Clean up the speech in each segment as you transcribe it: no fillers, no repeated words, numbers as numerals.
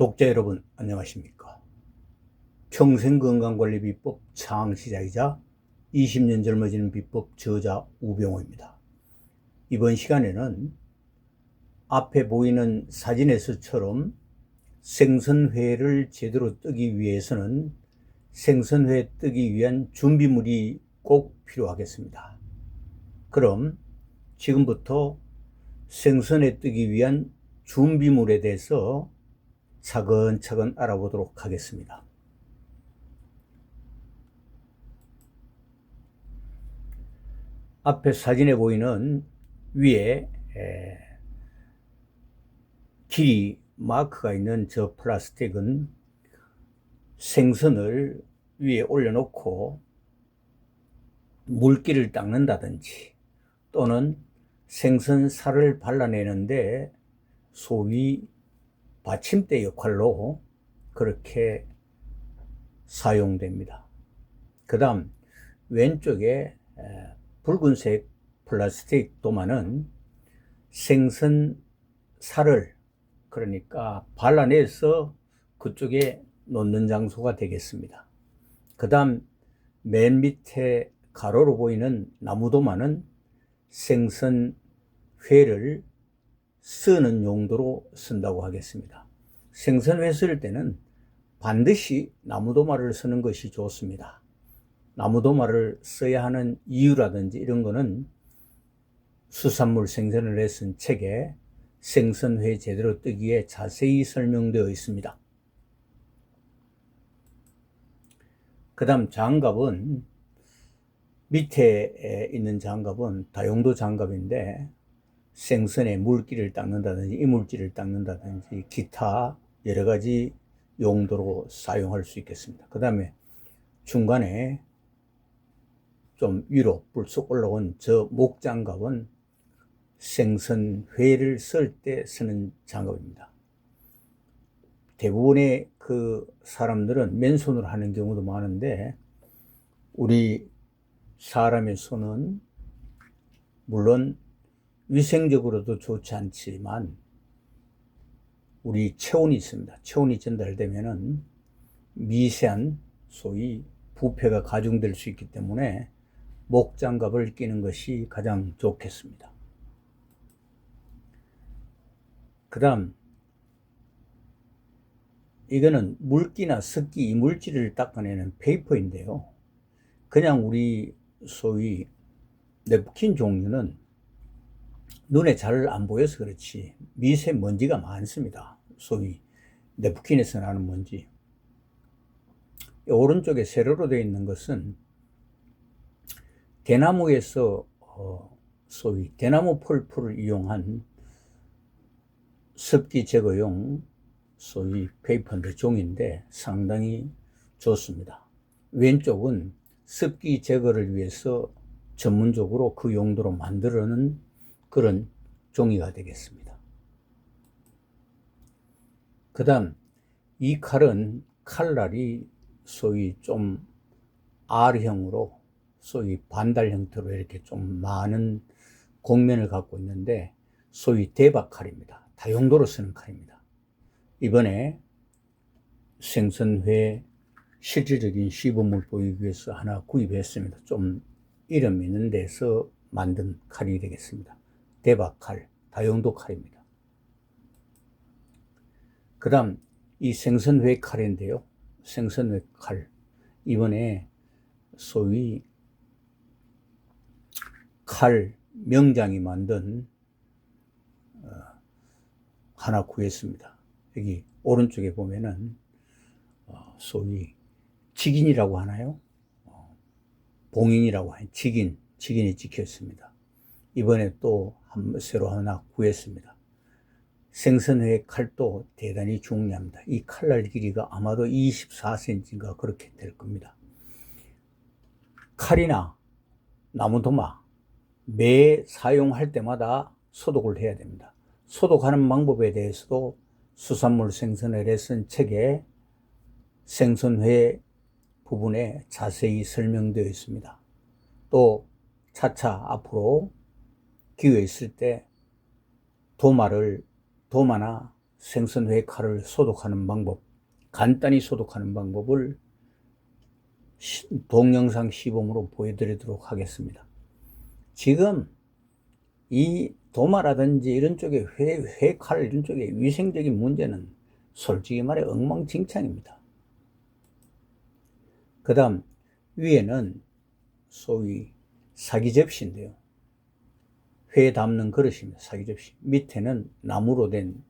독자 여러분 안녕하십니까. 평생건강관리 비법 창시자이자 20년 젊어지는 비법 저자 우병호입니다. 이번 시간에는 앞에 보이는 사진에서처럼 생선회를 제대로 뜨기 위해서는 생선회 뜨기 위한 준비물이 꼭 필요하겠습니다. 그럼 지금부터 생선회 뜨기 위한 준비물에 대해서 차근차근 알아보도록 하겠습니다. 앞에 사진에 보이는 위에 길이 마크가 있는 저 플라스틱은 생선을 위에 올려놓고 물기를 닦는다든지 또는 생선 살을 발라내는데 소위 받침대 역할로 그렇게 사용됩니다. 그 다음 왼쪽에 붉은색 플라스틱 도마는 생선 살을 그러니까 발라내서 그쪽에 놓는 장소가 되겠습니다. 그 다음 맨 밑에 가로로 보이는 나무 도마는 생선 회를 쓰는 용도로 쓴다고 하겠습니다. 생선회 쓸 때는 반드시 나무도마를 쓰는 것이 좋습니다. 나무도마를 써야 하는 이유라든지 이런 거는 수산물 생선회를 쓴 책에 생선회 제대로 뜨기에 자세히 설명되어 있습니다. 그 다음 장갑은 밑에 있는 장갑은 다용도 장갑인데 생선의 물기를 닦는다든지 이물질을 닦는다든지 기타 여러 가지 용도로 사용할 수 있겠습니다. 그 다음에 중간에 좀 위로 불쑥 올라온 저 목장갑은 생선회를 쓸 때 쓰는 장갑입니다. 대부분의 그 사람들은 맨손으로 하는 경우도 많은데 우리 사람의 손은 물론 위생적으로도 좋지 않지만 우리 체온이 있습니다. 체온이 전달되면은 미세한 소위 부패가 가중될 수 있기 때문에 목장갑을 끼는 것이 가장 좋겠습니다. 그 다음 이거는 물기나 습기, 이물질을 닦아내는 페이퍼인데요. 그냥 우리 소위 냅킨 종류는 눈에 잘 안 보여서 그렇지 미세먼지가 많습니다. 소위 냅킨에서 나는 먼지. 오른쪽에 세로로 되어 있는 것은 대나무에서 소위 대나무 펄프를 이용한 습기 제거용 소위 페이퍼인데 종인데 상당히 좋습니다. 왼쪽은 습기 제거를 위해서 전문적으로 그 용도로 만들어놓은 그런 종이가 되겠습니다. 그 다음 이 칼은 칼날이 소위 좀 R형으로 소위 반달 형태로 이렇게 좀 많은 곡면을 갖고 있는데 소위 대박칼입니다. 다용도로 쓰는 칼입니다. 이번에 생선회 실질적인 시범을 보이기 위해서 하나 구입했습니다. 좀 이름 있는 데서 만든 칼이 되겠습니다. 대박칼, 다용도 칼입니다. 그 다음 이 생선회 칼인데요. 생선회 칼 이번에 소위 칼 명장이 만든 하나 구했습니다. 여기 오른쪽에 보면은 소위 직인이라고 하나요? 봉인이라고 하는 직인이 찍혀 있습니다. 이번에 또 새로 하나 구했습니다. 생선회 칼도 대단히 중요합니다. 이 칼날 길이가 아마도 24cm인가 그렇게 될 겁니다. 칼이나 나무도마 매 사용할 때마다 소독을 해야 됩니다. 소독하는 방법에 대해서도 수산물 생선회를 쓴 책에 생선회 부분에 자세히 설명되어 있습니다. 또 차차 앞으로 기회 있을 때 도마나 생선회 칼을 소독하는 방법, 간단히 소독하는 방법을 동영상 시범으로 보여드리도록 하겠습니다. 지금 이 도마라든지 이런 쪽에 회칼 이런 쪽에 위생적인 문제는 솔직히 말해 엉망진창입니다. 그 다음 위에는 소위 사기 접시인데요. 회 담는 그릇입니다. 사기 접시. 밑에는 나무로 된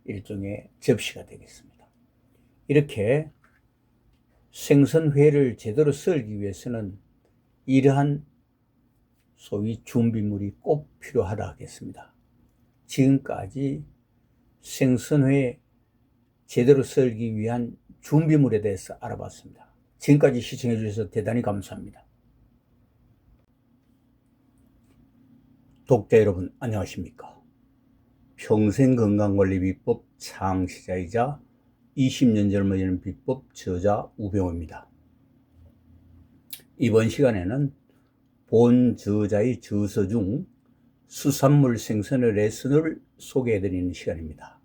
일종의 접시가 되겠습니다. 이렇게 생선회를 제대로 썰기 위해서는 이러한 소위 준비물이 꼭 필요하다 하겠습니다. 지금까지 생선회 제대로 썰기 위한 준비물에 대해서 알아봤습니다. 지금까지 시청해 주셔서 대단히 감사합니다. 독자 여러분 안녕하십니까? 평생건강관리 비법 창시자이자 20년 젊어지는 비법 저자 우병우입니다. 이번 시간에는 본 저자의 저서 중 수산물 생선의 레슨을 소개해 드리는 시간입니다.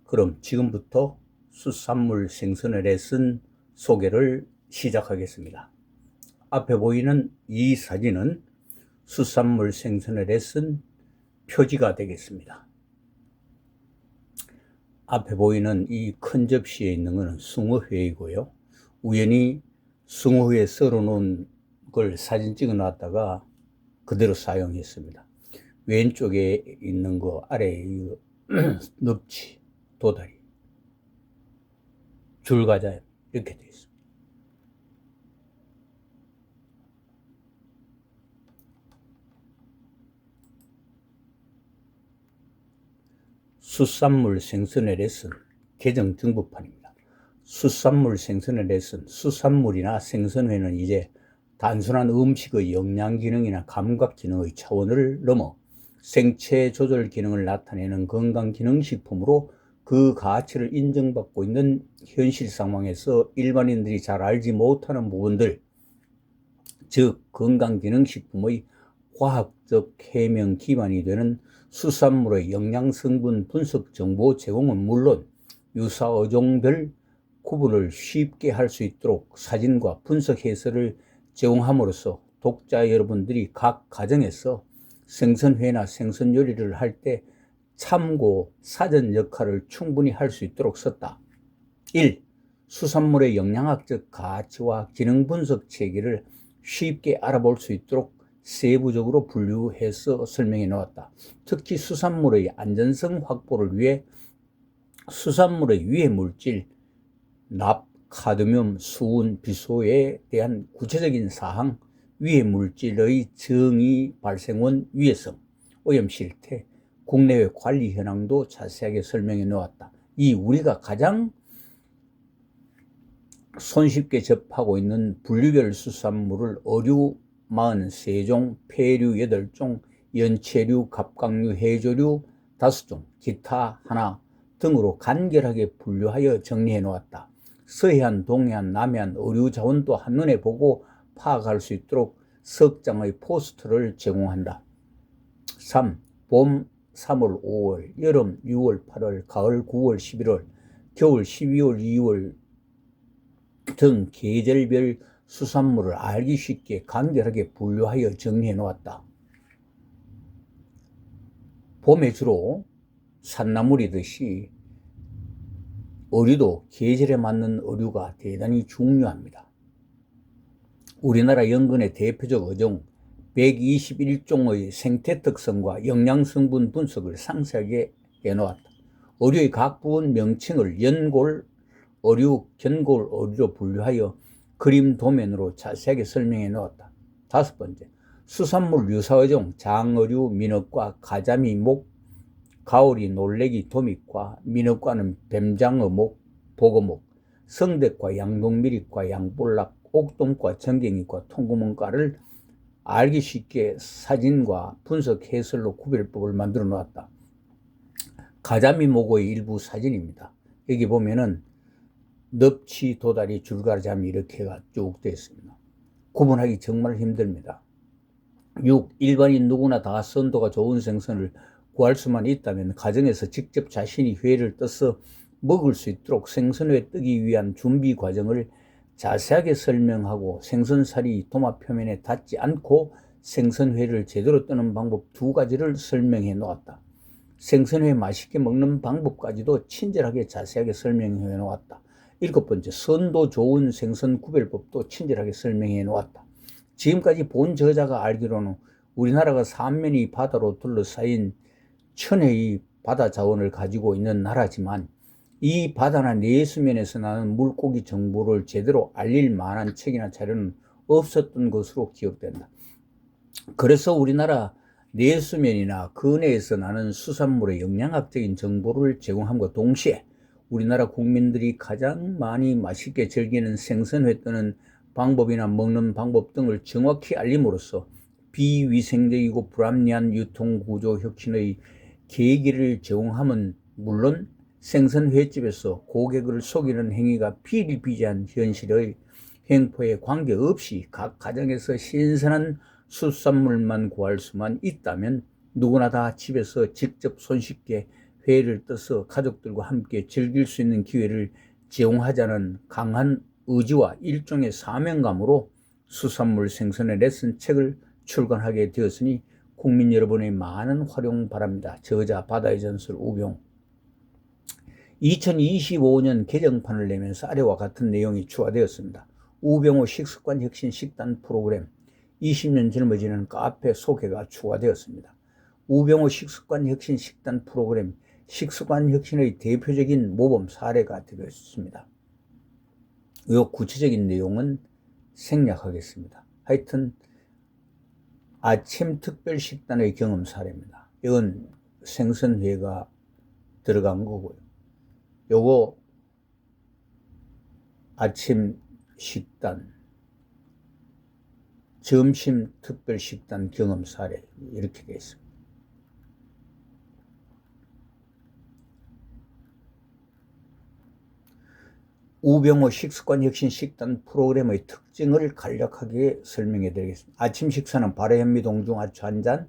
그럼 지금부터 수산물 생선의 레슨 소개를 시작하겠습니다. 앞에 보이는 이 사진은 수산물 생선의 레슨 표지가 되겠습니다. 앞에 보이는 이 큰 접시에 있는 것은 숭어회이고요. 우연히 숭어회 썰어 놓은 걸 사진 찍어 놨다가 그대로 사용했습니다. 왼쪽에 있는 거 아래에 넙치, 도다리, 줄과자 이렇게 되어 있습니다. 수산물 생선의 레슨 개정 정보판입니다. 수산물 생선의 레슨, 수산물이나 생선회는 이제 단순한 음식의 영양 기능이나 감각 기능의 차원을 넘어 생체 조절 기능을 나타내는 건강 기능 식품으로 그 가치를 인정받고 있는 현실 상황에서 일반인들이 잘 알지 못하는 부분들, 즉 건강 기능 식품의 과학적 해명 기반이 되는 수산물의 영양 성분 분석 정보 제공은 물론 유사 어종별 구분을 쉽게 할 수 있도록 사진과 분석 해설을 제공함으로써 독자 여러분들이 각 가정에서 생선회나 생선 요리를 할 때 참고 사전 역할을 충분히 할 수 있도록 썼다. 1. 수산물의 영양학적 가치와 기능 분석 체계를 쉽게 알아볼 수 있도록 세부적으로 분류해서 설명해 놓았다. 특히 수산물의 안전성 확보를 위해 수산물의 유해 물질, 납, 카드뮴, 수은, 비소에 대한 구체적인 사항, 유해 물질의 정의 발생원 위해성, 오염 실태, 국내외 관리 현황도 자세하게 설명해 놓았다. 이 우리가 가장 손쉽게 접하고 있는 분류별 수산물을 어류 43종, 폐류 8종, 연체류, 갑각류, 해조류 5종, 기타 하나 등으로 간결하게 분류하여 정리해 놓았다. 서해안, 동해안, 남해안 어류 자원도 한눈에 보고 파악할 수 있도록 석장의 포스터를 제공한다. 3. 봄 3월, 5월, 여름 6월, 8월, 가을 9월, 11월, 겨울 12월, 2월 등 계절별 수산물을 알기 쉽게 간결하게 분류하여 정리해 놓았다. 봄에 주로 산나물이듯이 어류도 계절에 맞는 어류가 대단히 중요합니다. 우리나라 연근의 대표적 어종 121종의 생태 특성과 영양 성분 분석을 상세하게 해놓았다. 어류의 각 부분 명칭을 연골 어류, 견골 어류로 분류하여 그림 도면으로 자세하게 설명해 놓았다. 5번째, 수산물 유사어종 장어류, 민어과, 가자미, 목, 가오리, 놀래기, 도미과, 민어과는 뱀장어, 목, 보거목, 성대과, 양동미리과, 양볼락, 옥돔과, 정갱이과, 통구멍과를 알기 쉽게 사진과 분석 해설로 구별법을 만들어 놓았다. 가자미 목의 일부 사진입니다. 여기 보면은 넙치, 도다리, 줄가자미 이렇게가 쭉 되어 있습니다. 구분하기 정말 힘듭니다. 6. 일반인 누구나 다 선도가 좋은 생선을 구할 수만 있다면 가정에서 직접 자신이 회를 떠서 먹을 수 있도록 생선회 뜨기 위한 준비 과정을 자세하게 설명하고 생선살이 도마 표면에 닿지 않고 생선회를 제대로 뜨는 방법 2가지를 설명해 놓았다. 생선회 맛있게 먹는 방법까지도 친절하게 자세하게 설명해 놓았다. 7번째, 선도 좋은 생선 구별법도 친절하게 설명해 놓았다. 지금까지 본 저자가 알기로는 우리나라가 삼면이 바다로 둘러싸인 천혜의 바다 자원을 가지고 있는 나라지만 이 바다나 내수면에서 나는 물고기 정보를 제대로 알릴 만한 책이나 자료는 없었던 것으로 기억된다. 그래서 우리나라 내수면이나 그 내에서 나는 수산물의 영양학적인 정보를 제공함과 동시에 우리나라 국민들이 가장 많이 맛있게 즐기는 생선회 뜨는 방법이나 먹는 방법 등을 정확히 알림으로써 비위생적이고 불합리한 유통구조 혁신의 계기를 제공함은 물론 생선회집에서 고객을 속이는 행위가 비일비재한 현실의 횡포에 관계없이 각 가정에서 신선한 수산물만 구할 수만 있다면 누구나 다 집에서 직접 손쉽게 회를 떠서 가족들과 함께 즐길 수 있는 기회를 제공하자는 강한 의지와 일종의 사명감으로 수산물 생선의 레슨 책을 출간하게 되었으니 국민 여러분의 많은 활용 바랍니다. 저자 바다의 전설 우병우. 2025년 개정판을 내면서 아래와 같은 내용이 추가되었습니다. 우병우 식습관 혁신 식단 프로그램 20년 젊어지는 카페 소개가 추가되었습니다. 우병우 식습관 혁신 식단 프로그램 식습관 혁신의 대표적인 모범 사례가 되었습니다. 이 구체적인 내용은 생략하겠습니다. 하여튼 아침 특별 식단의 경험 사례입니다. 이건 생선회가 들어간 거고요. 요거 아침 식단, 점심 특별 식단 경험 사례 이렇게 되어 있습니다. 우병우 식습관 혁신 식단 프로그램의 특징을 간략하게 설명해 드리겠습니다. 아침 식사는 발화현미 동중 아초 1잔,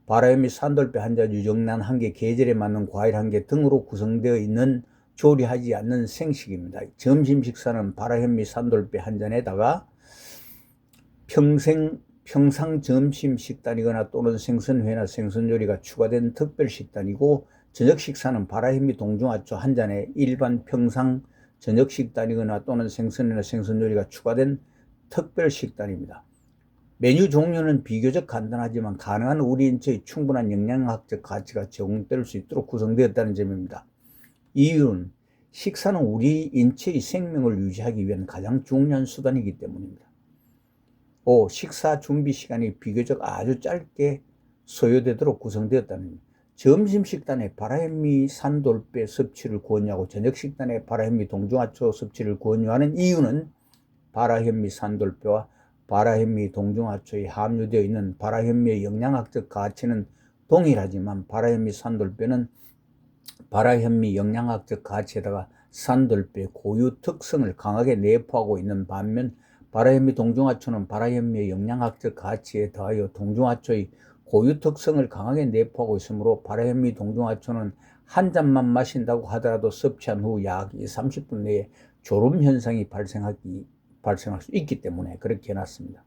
발화현미 산돌배 1잔, 유정란 1개, 계절에 맞는 과일 1개 등으로 구성되어 있는 조리하지 않는 생식입니다. 점심 식사는 발화현미 산돌배 1잔에다가 평상 점심 식단이거나 또는 생선회나 생선요리가 추가된 특별 식단이고, 저녁 식사는 발화현미 동중 아초 1잔에 일반 평상 저녁 식단이거나 또는 생선이나 생선요리가 추가된 특별 식단입니다. 메뉴 종류는 비교적 간단하지만 가능한 우리 인체의 충분한 영양학적 가치가 제공될 수 있도록 구성되었다는 점입니다. 이유는 식사는 우리 인체의 생명을 유지하기 위한 가장 중요한 수단이기 때문입니다. 식사 준비 시간이 비교적 아주 짧게 소요되도록 구성되었다는 겁니다. 점심 식단에 발화현미 산돌배 섭취를 권유하고 저녁 식단에 발화현미 동중하초 섭취를 권유하는 이유는 발화현미 산돌배와 발화현미 동중하초에 함유되어 있는 발화현미의 영양학적 가치는 동일하지만 발화현미 산돌배는 발화현미 영양학적 가치에다가 산돌배 고유 특성을 강하게 내포하고 있는 반면 발화현미 동중하초는 발화현미의 영양학적 가치에 더하여 동중하초의 고유 특성을 강하게 내포하고 있으므로 발화현미 동중하초는 한 잔만 마신다고 하더라도 섭취한 후 약 30분 내에 졸음 현상이 발생할 수 있기 때문에 그렇게 해놨습니다.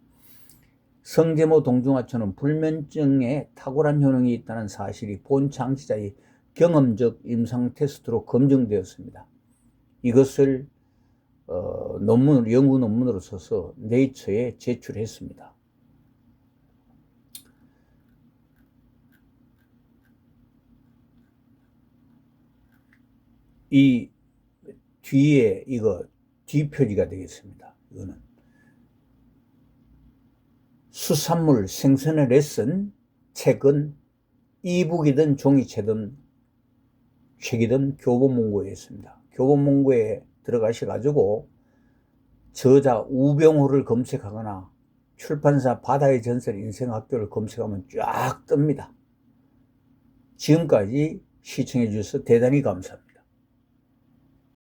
성제모 동중하초는 불면증에 탁월한 효능이 있다는 사실이 본 창시자의 경험적 임상 테스트로 검증되었습니다. 이것을 연구 논문으로 써서 네이처에 제출했습니다. 이 뒤에 이거 뒷표지가 되겠습니다. 이거는 수산물 생선의 레슨 책은 이북이든 종이책이든 교보문고에 있습니다. 교보문고에 들어가셔가지고 저자 우병우를 검색하거나 출판사 바다의 전설 인생학교를 검색하면 쫙 뜹니다. 지금까지 시청해 주셔서 대단히 감사합니다.